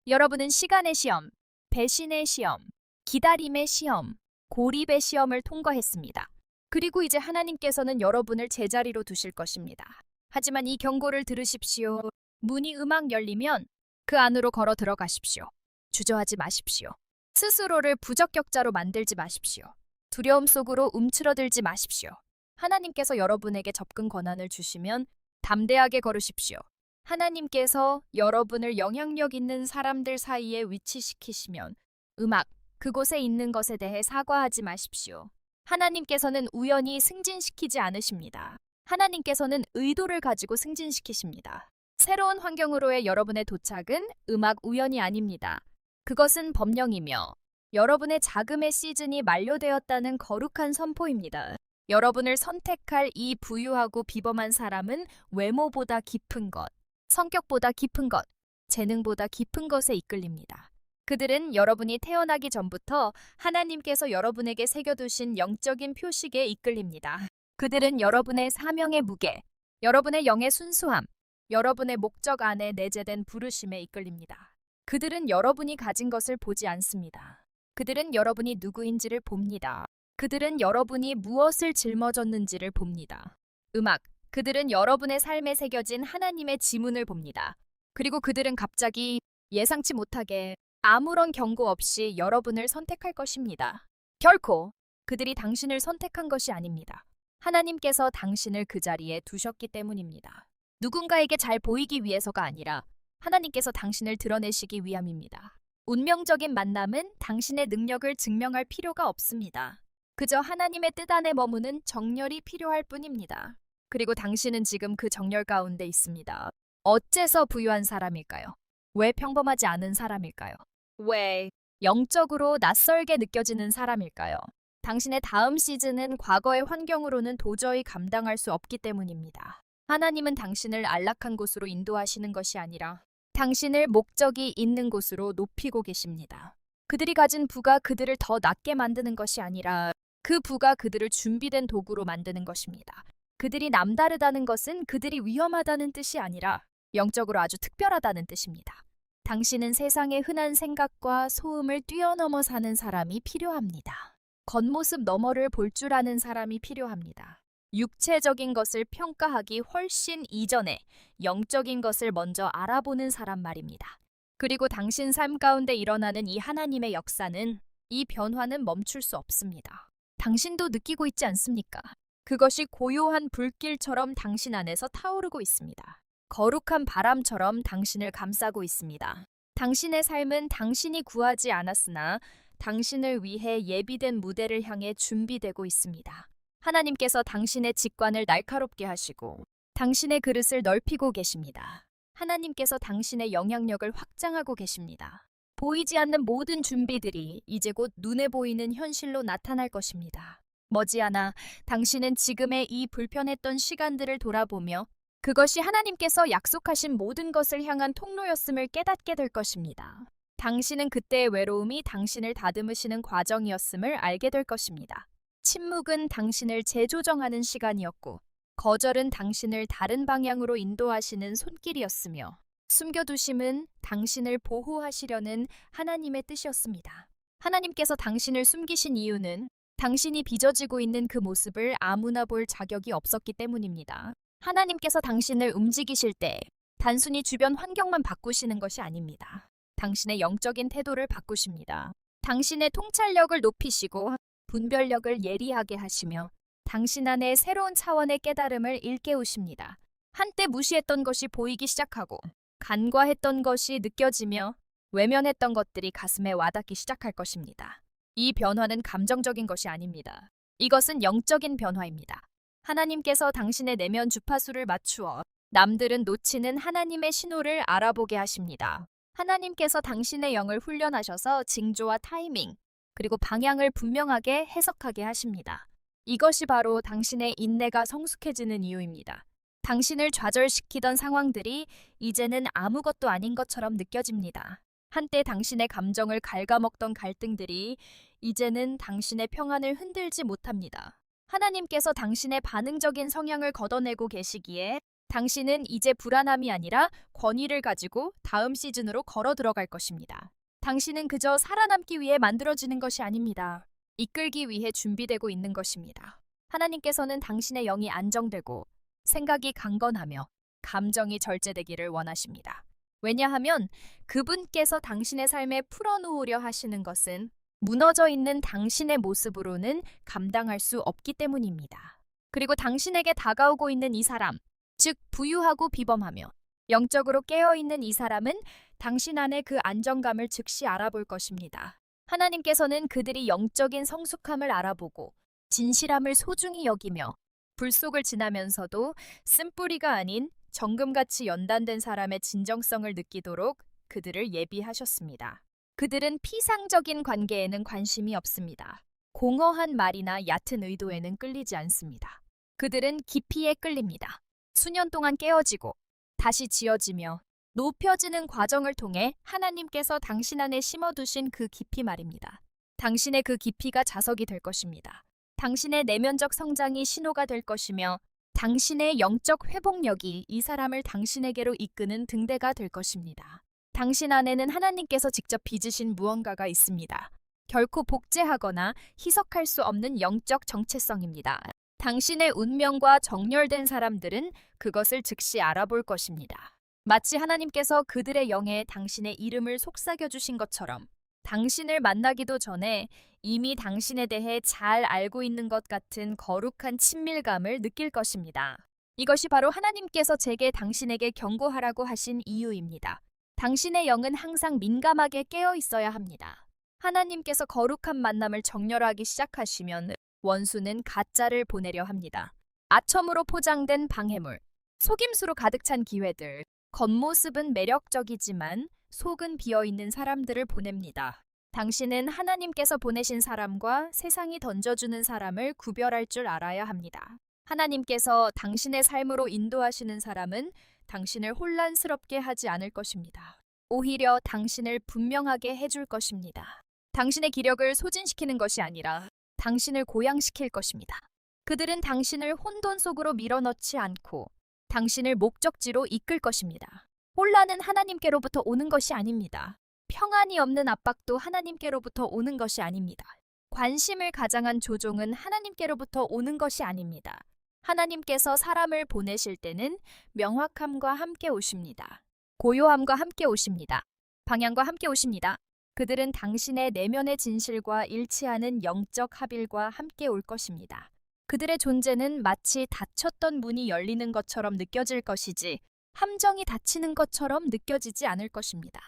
여러분은 시간의 시험, 배신의 시험, 기다림의 시험, 고립의 시험을 통과했습니다. 그리고 이제 하나님께서는 여러분을 제자리로 두실 것입니다. 하지만 이 경고를 들으십시오. 문이 음악 열리면 그 안으로 걸어 들어가십시오. 주저하지 마십시오. 스스로를 부적격자로 만들지 마십시오. 두려움 속으로 움츠러들지 마십시오. 하나님께서 여러분에게 접근 권한을 주시면 담대하게 걸으십시오. 하나님께서 여러분을 영향력 있는 사람들 사이에 위치시키시면 음악, 그곳에 있는 것에 대해 사과하지 마십시오. 하나님께서는 우연히 승진시키지 않으십니다. 하나님께서는 의도를 가지고 승진시키십니다. 새로운 환경으로의 여러분의 도착은 음악 우연이 아닙니다. 그것은 법령이며 여러분의 자금의 시즌이 만료되었다는 거룩한 선포입니다. 여러분을 선택할 이 부유하고 비범한 사람은 외모보다 깊은 것, 성격보다 깊은 것, 재능보다 깊은 것에 이끌립니다. 그들은 여러분이 태어나기 전부터 하나님께서 여러분에게 새겨두신 영적인 표식에 이끌립니다. 그들은 여러분의 사명의 무게, 여러분의 영의 순수함, 여러분의 목적 안에 내재된 부르심에 이끌립니다. 그들은 여러분이 가진 것을 보지 않습니다. 그들은 여러분이 누구인지를 봅니다. 그들은 여러분이 무엇을 짊어졌는지를 봅니다. 음악, 그들은 여러분의 삶에 새겨진 하나님의 지문을 봅니다. 그리고 그들은 갑자기 예상치 못하게 아무런 경고 없이 여러분을 선택할 것입니다. 결코 그들이 당신을 선택한 것이 아닙니다. 하나님께서 당신을 그 자리에 두셨기 때문입니다. 누군가에게 잘 보이기 위해서가 아니라 하나님께서 당신을 드러내시기 위함입니다. 운명적인 만남은 당신의 능력을 증명할 필요가 없습니다. 그저 하나님의 뜻 안에 머무는 정열이 필요할 뿐입니다. 그리고 당신은 지금 그 정열 가운데 있습니다. 어째서 부유한 사람일까요? 왜 평범하지 않은 사람일까요? 왜 영적으로 낯설게 느껴지는 사람일까요? 당신의 다음 시즌은 과거의 환경으로는 도저히 감당할 수 없기 때문입니다. 하나님은 당신을 안락한 곳으로 인도하시는 것이 아니라 당신을 목적이 있는 곳으로 높이고 계십니다. 그들이 가진 부가 그들을 더 낫게 만드는 것이 아니라 그 부가 그들을 준비된 도구로 만드는 것입니다. 그들이 남다르다는 것은 그들이 위험하다는 뜻이 아니라 영적으로 아주 특별하다는 뜻입니다. 당신은 세상의 흔한 생각과 소음을 뛰어넘어 사는 사람이 필요합니다. 겉모습 너머를 볼 줄 아는 사람이 필요합니다. 육체적인 것을 평가하기 훨씬 이전에 영적인 것을 먼저 알아보는 사람 말입니다. 그리고 당신 삶 가운데 일어나는 이 하나님의 역사는, 이 변화는 멈출 수 없습니다. 당신도 느끼고 있지 않습니까? 그것이 고요한 불길처럼 당신 안에서 타오르고 있습니다. 거룩한 바람처럼 당신을 감싸고 있습니다. 당신의 삶은 당신이 구하지 않았으나 당신을 위해 예비된 무대를 향해 준비되고 있습니다. 하나님께서 당신의 직관을 날카롭게 하시고 당신의 그릇을 넓히고 계십니다. 하나님께서 당신의 영향력을 확장하고 계십니다. 보이지 않는 모든 준비들이 이제 곧 눈에 보이는 현실로 나타날 것입니다. 머지않아 당신은 지금의 이 불편했던 시간들을 돌아보며 그것이 하나님께서 약속하신 모든 것을 향한 통로였음을 깨닫게 될 것입니다. 당신은 그때의 외로움이 당신을 다듬으시는 과정이었음을 알게 될 것입니다. 침묵은 당신을 재조정하는 시간이었고, 거절은 당신을 다른 방향으로 인도하시는 손길이었으며, 숨겨두심은 당신을 보호하시려는 하나님의 뜻이었습니다. 하나님께서 당신을 숨기신 이유는 당신이 빚어지고 있는 그 모습을 아무나 볼 자격이 없었기 때문입니다. 하나님께서 당신을 움직이실 때 단순히 주변 환경만 바꾸시는 것이 아닙니다. 당신의 영적인 태도를 바꾸십니다. 당신의 통찰력을 높이시고 분별력을 예리하게 하시며 당신 안에 새로운 차원의 깨달음을 일깨우십니다. 한때 무시했던 것이 보이기 시작하고 간과했던 것이 느껴지며 외면했던 것들이 가슴에 와닿기 시작할 것입니다. 이 변화는 감정적인 것이 아닙니다. 이것은 영적인 변화입니다. 하나님께서 당신의 내면 주파수를 맞추어 남들은 놓치는 하나님의 신호를 알아보게 하십니다. 하나님께서 당신의 영을 훈련하셔서 징조와 타이밍, 그리고 방향을 분명하게 해석하게 하십니다. 이것이 바로 당신의 인내가 성숙해지는 이유입니다. 당신을 좌절시키던 상황들이 이제는 아무것도 아닌 것처럼 느껴집니다. 한때 당신의 감정을 갉아먹던 갈등들이 이제는 당신의 평안을 흔들지 못합니다. 하나님께서 당신의 반응적인 성향을 걷어내고 계시기에 당신은 이제 불안함이 아니라 권위를 가지고 다음 시즌으로 걸어 들어갈 것입니다. 당신은 그저 살아남기 위해 만들어지는 것이 아닙니다. 이끌기 위해 준비되고 있는 것입니다. 하나님께서는 당신의 영이 안정되고 생각이 강건하며 감정이 절제되기를 원하십니다. 왜냐하면 그분께서 당신의 삶에 풀어놓으려 하시는 것은 무너져 있는 당신의 모습으로는 감당할 수 없기 때문입니다. 그리고 당신에게 다가오고 있는 이 사람, 즉 부유하고 비범하며 영적으로 깨어있는 이 사람은 당신 안의 그 안정감을 즉시 알아볼 것입니다. 하나님께서는 그들이 영적인 성숙함을 알아보고 진실함을 소중히 여기며 불 속을 지나면서도 쓴뿌리가 아닌 정금같이 연단된 사람의 진정성을 느끼도록 그들을 예비하셨습니다. 그들은 피상적인 관계에는 관심이 없습니다. 공허한 말이나 얕은 의도에는 끌리지 않습니다. 그들은 깊이에 끌립니다. 수년 동안 깨어지고 다시 지어지며 높여지는 과정을 통해 하나님께서 당신 안에 심어두신 그 깊이 말입니다. 당신의 그 깊이가 자석이 될 것입니다. 당신의 내면적 성장이 신호가 될 것이며 당신의 영적 회복력이 이 사람을 당신에게로 이끄는 등대가 될 것입니다. 당신 안에는 하나님께서 직접 빚으신 무언가가 있습니다. 결코 복제하거나 희석할 수 없는 영적 정체성입니다. 당신의 운명과 정렬된 사람들은 그것을 즉시 알아볼 것입니다. 마치 하나님께서 그들의 영에 당신의 이름을 속삭여 주신 것처럼 당신을 만나기도 전에 이미 당신에 대해 잘 알고 있는 것 같은 거룩한 친밀감을 느낄 것입니다. 이것이 바로 하나님께서 제게 당신에게 경고하라고 하신 이유입니다. 당신의 영은 항상 민감하게 깨어 있어야 합니다. 하나님께서 거룩한 만남을 정렬하기 시작하시면 원수는 가짜를 보내려 합니다. 아첨으로 포장된 방해물, 속임수로 가득 찬 기회들, 겉모습은 매력적이지만 속은 비어있는 사람들을 보냅니다. 당신은 하나님께서 보내신 사람과 세상이 던져주는 사람을 구별할 줄 알아야 합니다. 하나님께서 당신의 삶으로 인도하시는 사람은 당신을 혼란스럽게 하지 않을 것입니다. 오히려 당신을 분명하게 해줄 것입니다. 당신의 기력을 소진시키는 것이 아니라 당신을 고양시킬 것입니다. 그들은 당신을 혼돈 속으로 밀어넣지 않고 당신을 목적지로 이끌 것입니다. 혼란은 하나님께로부터 오는 것이 아닙니다. 평안이 없는 압박도 하나님께로부터 오는 것이 아닙니다. 관심을 가장한 조종은 하나님께로부터 오는 것이 아닙니다. 하나님께서 사람을 보내실 때는 명확함과 함께 오십니다. 고요함과 함께 오십니다. 방향과 함께 오십니다. 그들은 당신의 내면의 진실과 일치하는 영적 합일과 함께 올 것입니다. 그들의 존재는 마치 닫혔던 문이 열리는 것처럼 느껴질 것이지 함정이 닫히는 것처럼 느껴지지 않을 것입니다.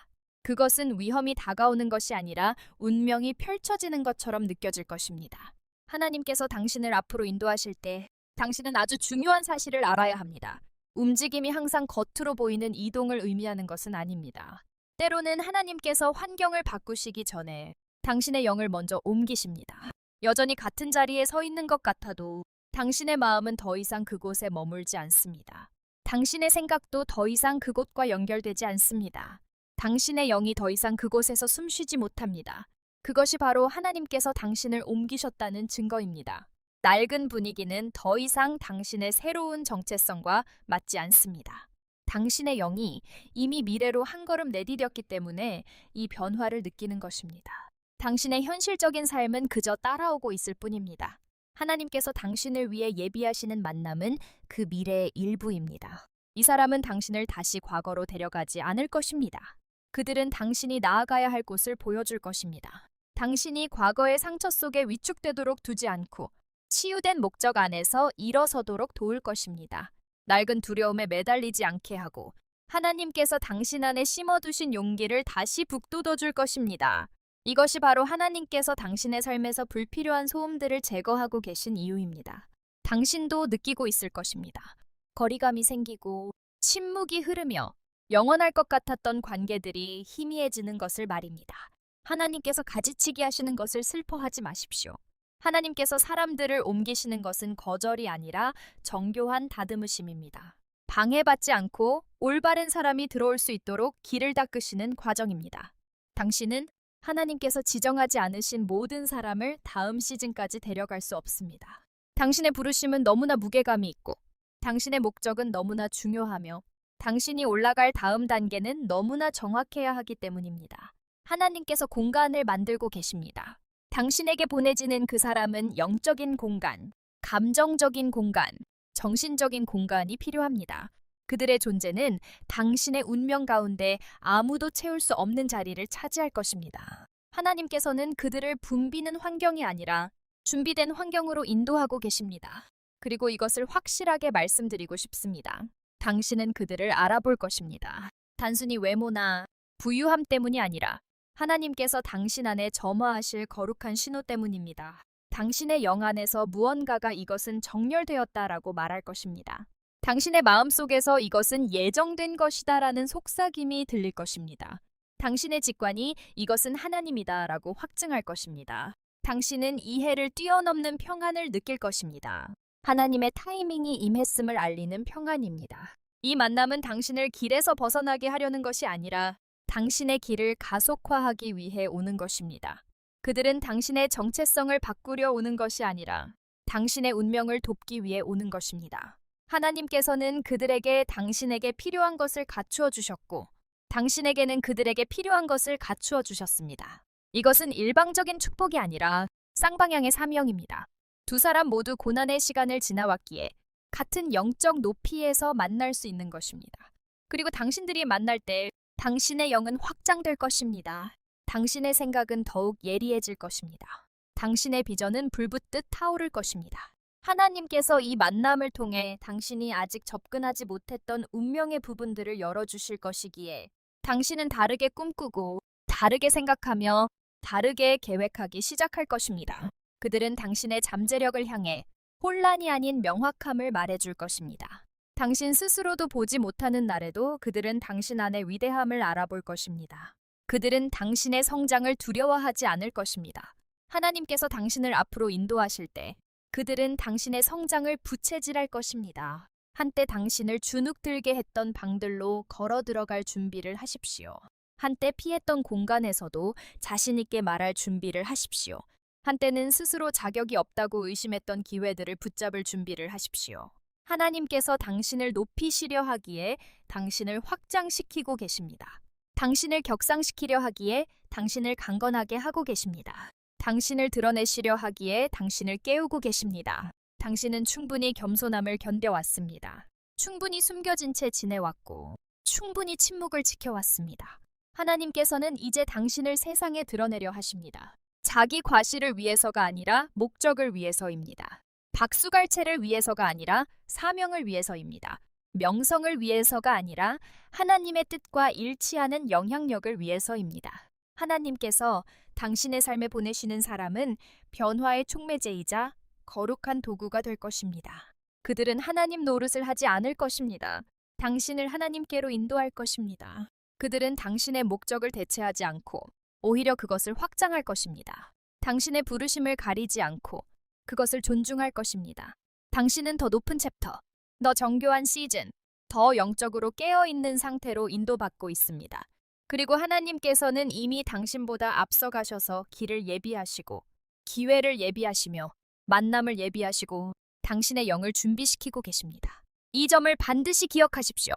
그것은 위험이 다가오는 것이 아니라 운명이 펼쳐지는 것처럼 느껴질 것입니다. 하나님께서 당신을 앞으로 인도하실 때 당신은 아주 중요한 사실을 알아야 합니다. 움직임이 항상 겉으로 보이는 이동을 의미하는 것은 아닙니다. 때로는 하나님께서 환경을 바꾸시기 전에 당신의 영을 먼저 옮기십니다. 여전히 같은 자리에 서 있는 것 같아도 당신의 마음은 더 이상 그곳에 머물지 않습니다. 당신의 생각도 더 이상 그곳과 연결되지 않습니다. 당신의 영이 더 이상 그곳에서 숨쉬지 못합니다. 그것이 바로 하나님께서 당신을 옮기셨다는 증거입니다. 낡은 분위기는 더 이상 당신의 새로운 정체성과 맞지 않습니다. 당신의 영이 이미 미래로 한 걸음 내디뎠기 때문에 이 변화를 느끼는 것입니다. 당신의 현실적인 삶은 그저 따라오고 있을 뿐입니다. 하나님께서 당신을 위해 예비하시는 만남은 그 미래의 일부입니다. 이 사람은 당신을 다시 과거로 데려가지 않을 것입니다. 그들은 당신이 나아가야 할 곳을 보여줄 것입니다. 당신이 과거의 상처 속에 위축되도록 두지 않고 치유된 목적 안에서 일어서도록 도울 것입니다. 낡은 두려움에 매달리지 않게 하고 하나님께서 당신 안에 심어두신 용기를 다시 북돋워줄 것입니다. 이것이 바로 하나님께서 당신의 삶에서 불필요한 소음들을 제거하고 계신 이유입니다. 당신도 느끼고 있을 것입니다. 거리감이 생기고 침묵이 흐르며 영원할 것 같았던 관계들이 희미해지는 것을 말입니다. 하나님께서 가지치기 하시는 것을 슬퍼하지 마십시오. 하나님께서 사람들을 옮기시는 것은 거절이 아니라 정교한 다듬으심입니다. 방해받지 않고 올바른 사람이 들어올 수 있도록 길을 닦으시는 과정입니다. 당신은 하나님께서 지정하지 않으신 모든 사람을 다음 시즌까지 데려갈 수 없습니다. 당신의 부르심은 너무나 무게감이 있고 당신의 목적은 너무나 중요하며 당신이 올라갈 다음 단계는 너무나 정확해야 하기 때문입니다. 하나님께서 공간을 만들고 계십니다. 당신에게 보내지는 그 사람은 영적인 공간, 감정적인 공간, 정신적인 공간이 필요합니다. 그들의 존재는 당신의 운명 가운데 아무도 채울 수 없는 자리를 차지할 것입니다. 하나님께서는 그들을 붐비는 환경이 아니라 준비된 환경으로 인도하고 계십니다. 그리고 이것을 확실하게 말씀드리고 싶습니다. 당신은 그들을 알아볼 것입니다. 단순히 외모나 부유함 때문이 아니라 하나님께서 당신 안에 점화하실 거룩한 신호 때문입니다. 당신의 영 안에서 무언가가 이것은 정렬되었다라고 말할 것입니다. 당신의 마음속에서 이것은 예정된 것이다라는 속삭임이 들릴 것입니다. 당신의 직관이 이것은 하나님이다라고 확증할 것입니다. 당신은 이해를 뛰어넘는 평안을 느낄 것입니다. 하나님의 타이밍이 임했음을 알리는 평안입니다. 이 만남은 당신을 길에서 벗어나게 하려는 것이 아니라 당신의 길을 가속화하기 위해 오는 것입니다. 그들은 당신의 정체성을 바꾸려 오는 것이 아니라 당신의 운명을 돕기 위해 오는 것입니다. 하나님께서는 그들에게 당신에게 필요한 것을 갖추어 주셨고 당신에게는 그들에게 필요한 것을 갖추어 주셨습니다. 이것은 일방적인 축복이 아니라 쌍방향의 사명입니다. 두 사람 모두 고난의 시간을 지나왔기에 같은 영적 높이에서 만날 수 있는 것입니다. 그리고 당신들이 만날 때 당신의 영은 확장될 것입니다. 당신의 생각은 더욱 예리해질 것입니다. 당신의 비전은 불붙듯 타오를 것입니다. 하나님께서 이 만남을 통해 당신이 아직 접근하지 못했던 운명의 부분들을 열어주실 것이기에 당신은 다르게 꿈꾸고 다르게 생각하며 다르게 계획하기 시작할 것입니다. 그들은 당신의 잠재력을 향해 혼란이 아닌 명확함을 말해줄 것입니다. 당신 스스로도 보지 못하는 날에도 그들은 당신 안의 위대함을 알아볼 것입니다. 그들은 당신의 성장을 두려워하지 않을 것입니다. 하나님께서 당신을 앞으로 인도하실 때 그들은 당신의 성장을 부채질할 것입니다. 한때 당신을 주눅들게 했던 방들로 걸어 들어갈 준비를 하십시오. 한때 피했던 공간에서도 자신 있게 말할 준비를 하십시오. 한때는 스스로 자격이 없다고 의심했던 기회들을 붙잡을 준비를 하십시오. 하나님께서 당신을 높이시려 하기에 당신을 확장시키고 계십니다. 당신을 격상시키려 하기에 당신을 강건하게 하고 계십니다. 당신을 드러내시려 하기에 당신을 깨우고 계십니다. 당신은 충분히 겸손함을 견뎌왔습니다. 충분히 숨겨진 채 지내왔고 충분히 침묵을 지켜왔습니다. 하나님께서는 이제 당신을 세상에 드러내려 하십니다. 자기 과시를 위해서가 아니라 목적을 위해서입니다. 박수갈채를 위해서가 아니라 사명을 위해서입니다. 명성을 위해서가 아니라 하나님의 뜻과 일치하는 영향력을 위해서입니다. 하나님께서 당신의 삶에 보내시는 사람은 변화의 촉매제이자 거룩한 도구가 될 것입니다. 그들은 하나님 노릇을 하지 않을 것입니다. 당신을 하나님께로 인도할 것입니다. 그들은 당신의 목적을 대체하지 않고 오히려 그것을 확장할 것입니다. 당신의 부르심을 가리지 않고 그것을 존중할 것입니다. 당신은 더 높은 챕터, 더 정교한 시즌, 더 영적으로 깨어있는 상태로 인도받고 있습니다. 그리고 하나님께서는 이미 당신보다 앞서가셔서 길을 예비하시고 기회를 예비하시며 만남을 예비하시고 당신의 영을 준비시키고 계십니다. 이 점을 반드시 기억하십시오.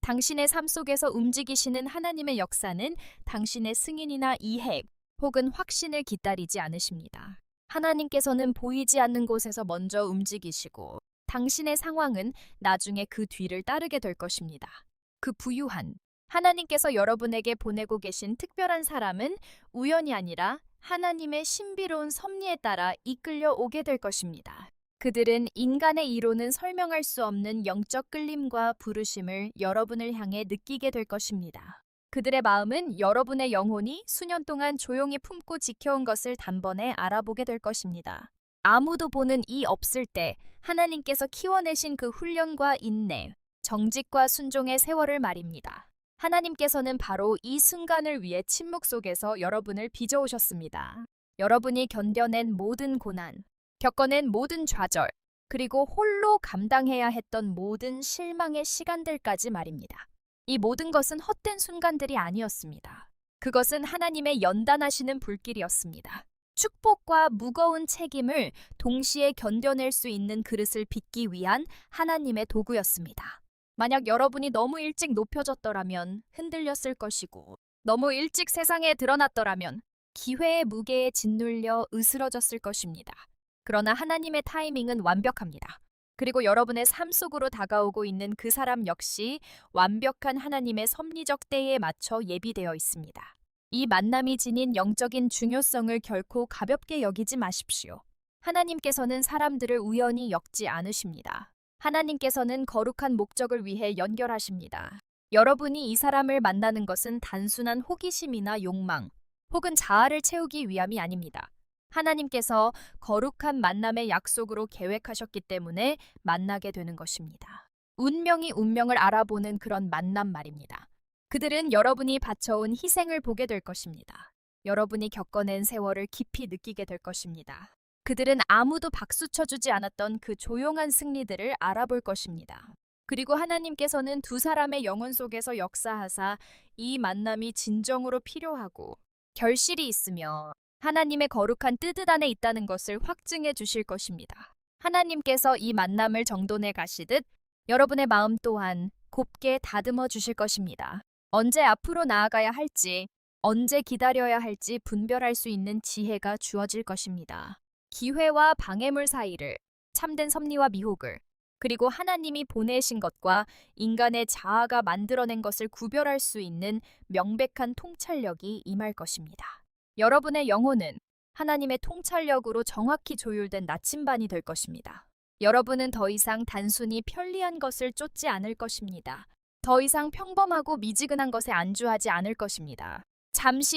당신의 삶 속에서 움직이시는 하나님의 역사는 당신의 승인이나 이행 혹은 확신을 기다리지 않으십니다. 하나님께서는 보이지 않는 곳에서 먼저 움직이시고 당신의 상황은 나중에 그 뒤를 따르게 될 것입니다. 그 부유한 하나님께서 여러분에게 보내고 계신 특별한 사람은 우연이 아니라 하나님의 신비로운 섭리에 따라 이끌려 오게 될 것입니다. 그들은 인간의 이로는 설명할 수 없는 영적 끌림과 부르심을 여러분을 향해 느끼게 될 것입니다. 그들의 마음은 여러분의 영혼이 수년 동안 조용히 품고 지켜온 것을 단번에 알아보게 될 것입니다. 아무도 보는 이 없을 때 하나님께서 키워내신 그 훈련과 인내, 정직과 순종의 세월을 말입니다. 하나님께서는 바로 이 순간을 위해 침묵 속에서 여러분을 빚어오셨습니다. 여러분이 견뎌낸 모든 고난, 겪어낸 모든 좌절, 그리고 홀로 감당해야 했던 모든 실망의 시간들까지 말입니다. 이 모든 것은 헛된 순간들이 아니었습니다. 그것은 하나님의 연단하시는 불길이었습니다. 축복과 무거운 책임을 동시에 견뎌낼 수 있는 그릇을 빚기 위한 하나님의 도구였습니다. 만약 여러분이 너무 일찍 높여졌더라면 흔들렸을 것이고 너무 일찍 세상에 드러났더라면 기회의 무게에 짓눌려 으스러졌을 것입니다. 그러나 하나님의 타이밍은 완벽합니다. 그리고 여러분의 삶 속으로 다가오고 있는 그 사람 역시 완벽한 하나님의 섭리적 때에 맞춰 예비되어 있습니다. 이 만남이 지닌 영적인 중요성을 결코 가볍게 여기지 마십시오. 하나님께서는 사람들을 우연히 엮지 않으십니다. 하나님께서는 거룩한 목적을 위해 연결하십니다. 여러분이 이 사람을 만나는 것은 단순한 호기심이나 욕망, 혹은 자아를 채우기 위함이 아닙니다. 하나님께서 거룩한 만남의 약속으로 계획하셨기 때문에 만나게 되는 것입니다. 운명이 운명을 알아보는 그런 만남 말입니다. 그들은 여러분이 바쳐온 희생을 보게 될 것입니다. 여러분이 겪어낸 세월을 깊이 느끼게 될 것입니다. 그들은 아무도 박수 쳐주지 않았던 그 조용한 승리들을 알아볼 것입니다. 그리고 하나님께서는 두 사람의 영혼 속에서 역사하사 이 만남이 진정으로 필요하고 결실이 있으며 하나님의 거룩한 뜻 안에 있다는 것을 확증해 주실 것입니다. 하나님께서 이 만남을 정돈해 가시듯 여러분의 마음 또한 곱게 다듬어 주실 것입니다. 언제 앞으로 나아가야 할지, 언제 기다려야 할지 분별할 수 있는 지혜가 주어질 것입니다. 기회와 방해물 사이를, 참된 섭리와 미혹을, 그리고 하나님이 보내신 것과 인간의 자아가 만들어낸 것을 구별할 수 있는 명백한 통찰력이 임할 것입니다. 여러분의 영혼은 하나님의 통찰력으로 정확히 조율된 나침반이 될 것입니다. 여러분은 더 이상 단순히 편리한 것을 쫓지 않을 것입니다. 더 이상 평범하고 미지근한 것에 안주하지 않을 것입니다.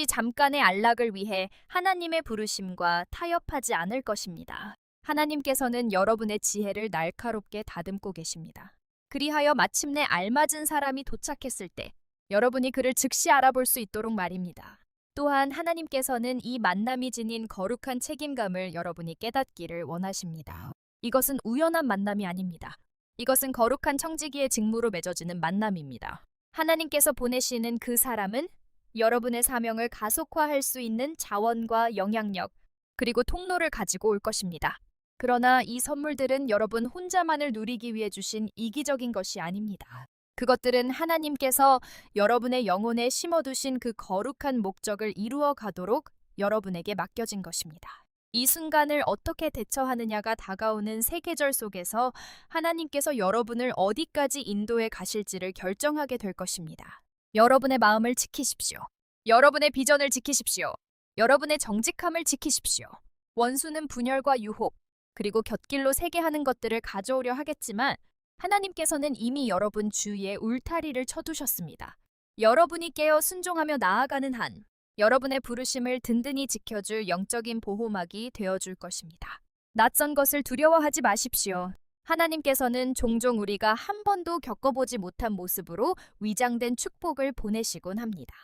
잠깐의 안락을 위해 하나님의 부르심과 타협하지 않을 것입니다. 하나님께서는 여러분의 지혜를 날카롭게 다듬고 계십니다. 그리하여 마침내 알맞은 사람이 도착했을 때 여러분이 그를 즉시 알아볼 수 있도록 말입니다. 또한 하나님께서는 이 만남이 지닌 거룩한 책임감을 여러분이 깨닫기를 원하십니다. 이것은 우연한 만남이 아닙니다. 이것은 거룩한 청지기의 직무로 맺어지는 만남입니다. 하나님께서 보내시는 그 사람은 여러분의 사명을 가속화할 수 있는 자원과 영향력, 그리고 통로를 가지고 올 것입니다. 그러나 이 선물들은 여러분 혼자만을 누리기 위해 주신 이기적인 것이 아닙니다. 그것들은 하나님께서 여러분의 영혼에 심어두신 그 거룩한 목적을 이루어 가도록 여러분에게 맡겨진 것입니다. 이 순간을 어떻게 대처하느냐가 다가오는 세계절 속에서 하나님께서 여러분을 어디까지 인도해 가실지를 결정하게 될 것입니다. 여러분의 마음을 지키십시오. 여러분의 비전을 지키십시오. 여러분의 정직함을 지키십시오. 원수는 분열과 유혹, 그리고 곁길로 새게 하는 것들을 가져오려 하겠지만 하나님께서는 이미 여러분 주위에 울타리를 쳐두셨습니다. 여러분이 깨어 순종하며 나아가는 한 여러분의 부르심을 든든히 지켜줄 영적인 보호막이 되어줄 것입니다. 낯선 것을 두려워하지 마십시오. 하나님께서는 종종 우리가 한 번도 겪어보지 못한 모습으로 위장된 축복을 보내시곤 합니다.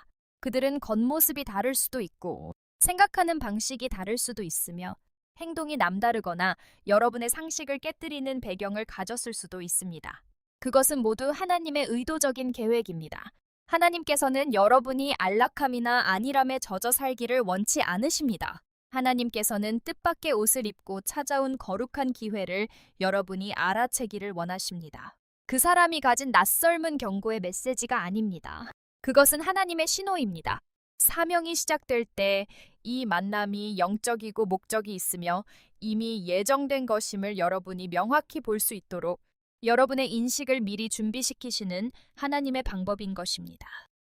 그들은 겉모습이 다를 수도 있고 생각하는 방식이 다를 수도 있으며 행동이 남다르거나 여러분의 상식을 깨뜨리는 배경을 가졌을 수도 있습니다. 그것은 모두 하나님의 의도적인 계획입니다. 하나님께서는 여러분이 안락함이나 안일함에 젖어 살기를 원치 않으십니다. 하나님께서는 뜻밖의 옷을 입고 찾아온 거룩한 기회를 여러분이 알아채기를 원하십니다. 그 사람이 가진 낯설은 경고의 메시지가 아닙니다. 그것은 하나님의 신호입니다. 사명이 시작될 때 이 만남이 영적이고 목적이 있으며 이미 예정된 것임을 여러분이 명확히 볼 수 있도록 여러분의 인식을 미리 준비시키시는 하나님의 방법인 것입니다.